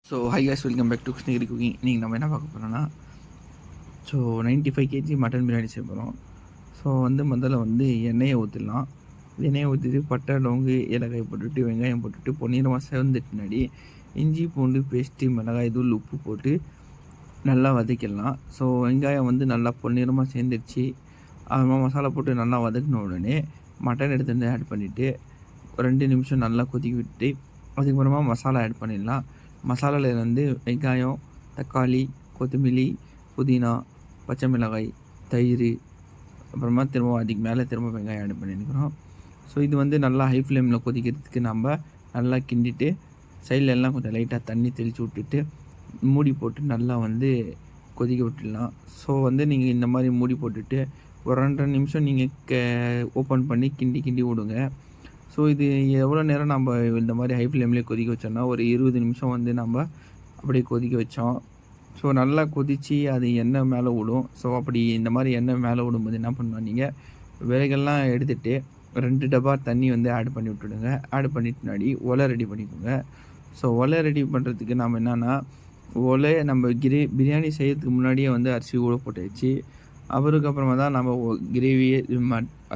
So hi guys welcome back to Krishnagiri cooking. நீங்கள் நம்ம என்ன பார்க்க போகிறோன்னா, ஸோ 95 கேஜி மட்டன் பிரியாணி செய்ய போகிறோம். ஸோ முதல்ல எண்ணெயை ஊற்றிடலாம். எண்ணெயை ஊற்றிட்டு பட்டை, லவங்கு, ஏலக்காய் போட்டுட்டு வெங்காயம் போட்டுட்டு பொன்னிறமாக செவந்துட்டு பின்னாடி இஞ்சி பூண்டு பேஸ்ட்டு, மிளகாய் தூள், உப்பு போட்டு நல்லா வதக்கிடலாம். ஸோ வெங்காயம் நல்லா பொன்னிறமாக சேர்ந்துருச்சு. அப்புறமா மசாலா போட்டு நல்லா வதக்கின உடனே மட்டன் எடுத்து ஆட் பண்ணிவிட்டு 2 நிமிஷம் நல்லா கொதிக்க விட்டு அதுக்கப்புறமா மசாலா ஆட் பண்ணிடலாம். மசாலாவில் வெங்காயம், தக்காளி, கொத்தமல்லி, புதினா, பச்சை மிளகாய், தயிர், அப்புறமா திரும்ப அதுக்கு மேலே திரும்ப வெங்காயம் ஆட் பண்ணியிருக்கிறோம். ஸோ இது நல்லா ஹை ஃப்ளேமில் கொதிக்கிறதுக்கு நம்ம நல்லா கிண்டிட்டு சைடில் எல்லாம் கொஞ்சம் லைட்டாக தண்ணி தெளித்து விட்டுட்டு மூடி போட்டு நல்லா கொதிக்க விட்டுடலாம். ஸோ நீங்கள் இந்த மாதிரி மூடி போட்டுட்டு ஒரு 2 நிமிஷம் நீங்கள் ஓப்பன் பண்ணி கிண்டி விடுங்க. ஸோ இது எவ்வளோ நேரம் நம்ம இந்த மாதிரி ஹை ஃப்ளேம்லேயே கொதிக்க வச்சோம்னா ஒரு 20 நிமிஷம் நம்ம அப்படியே கொதிக்க வச்சோம். ஸோ நல்லா கொதித்து அது எண்ணெய் மேலே விடும். ஸோ அப்படி இந்த மாதிரி எண்ணெய் மேலே விடும்போது என்ன பண்ணணும், நீங்கள் விலைகள்லாம் எடுத்துகிட்டு 2 டப்பா தண்ணி ஆட் பண்ணி விட்டுடுங்க. ஆட் பண்ணிட்டு முன்னாடி ஒலை ரெடி பண்ணிக்கோங்க. ஸோ ஒலை ரெடி பண்ணுறதுக்கு நம்ம என்னென்னா, ஒலையை நம்ம பிரியாணி செய்யறதுக்கு முன்னாடியே அரிசி ஊற போட்டு வச்சு அப்புறமா தான் நம்ம கிரேவியே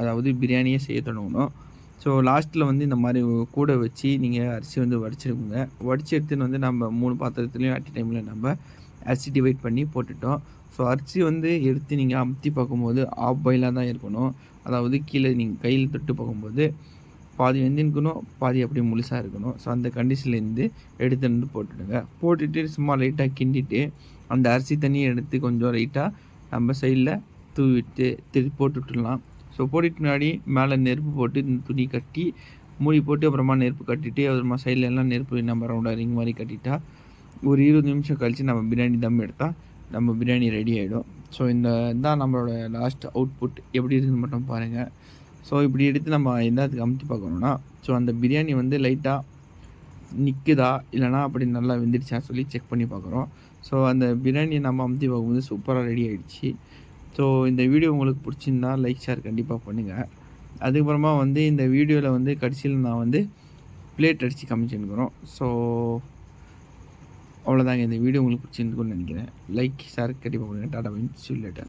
அதாவது பிரியாணியே செய்ய தொடங்கணும். ஸோ லாஸ்ட்டில் இந்த மாதிரி கூட வச்சு நீங்கள் அரிசி வடிச்சிருக்குங்க. வடித்து எடுத்துன்னு நம்ம 3 பாத்திரத்துலேயும் அட் டைமில் நம்ம அரிசி டிவைட் பண்ணி போட்டுட்டோம். ஸோ அரிசி எடுத்து நீங்கள் அமுத்தி பார்க்கும்போது ஆஃப் பாயிலாக தான் இருக்கணும். அதாவது கீழே நீங்கள் கையில் தொட்டு பார்க்கும்போது பாதி வெந்திருக்கணும், பாதி அப்படியே முழுசாக இருக்கணும். ஸோ அந்த கண்டிஷன்லேருந்து எடுத்துட்டு போட்டுடுங்க. போட்டுட்டு சும்மா லைட்டாக கிண்டிட்டு அந்த அரிசி தண்ணியை எடுத்து கொஞ்சம் லைட்டாக நம்ம சைடில் தூவிட்டு திருப்பி போட்டு விட்டுடலாம். ஸோ போட்டுட்டு முன்னாடி மேலே நெருப்பு போட்டு துணி கட்டி மூடி போட்டு அப்புறமா நெருப்பு கட்டிட்டு அப்புறமா சைடில் எல்லாம் நெருப்பு நம்ம ரவுண்டாக ரிங் மாதிரி கட்டிட்டா ஒரு 20 நிமிஷம் கழித்து நம்ம பிரியாணி தம் எடுத்தால் நம்ம பிரியாணி ரெடி ஆகிடும். ஸோ தான் நம்மளோட லாஸ்ட் அவுட்புட் எப்படி இருக்குதுன்னு மட்டும் பாருங்கள். ஸோ இப்படி எடுத்து நம்ம என்னத்துக்கு அமுத்தி பார்க்கணுன்னா, ஸோ அந்த பிரியாணி லைட்டாக நிற்குதா இல்லைனா அப்படி நல்லா வெந்துடுச்சா சொல்லி செக் பண்ணி பார்க்குறோம். ஸோ அந்த பிரியாணியை நம்ம அமுத்தி பார்க்கும்போது சூப்பராக ரெடி ஆகிடுச்சு. ஸோ இந்த வீடியோ உங்களுக்கு பிடிச்சிருந்தா லைக், ஷேர் கண்டிப்பாக பண்ணுங்கள். அதுக்கப்புறமா இந்த வீடியோவில் கடைசியில் நான் பிளேட் அடித்து காமிச்சுருக்கிறோம். ஸோ அவ்வளோதாங்க. இந்த வீடியோ உங்களுக்கு பிடிச்சிருந்துக்குன்னு நினைக்கிறேன். லைக், ஷேர் கண்டிப்பாக பண்ணுங்கள். Tata bye, see you later.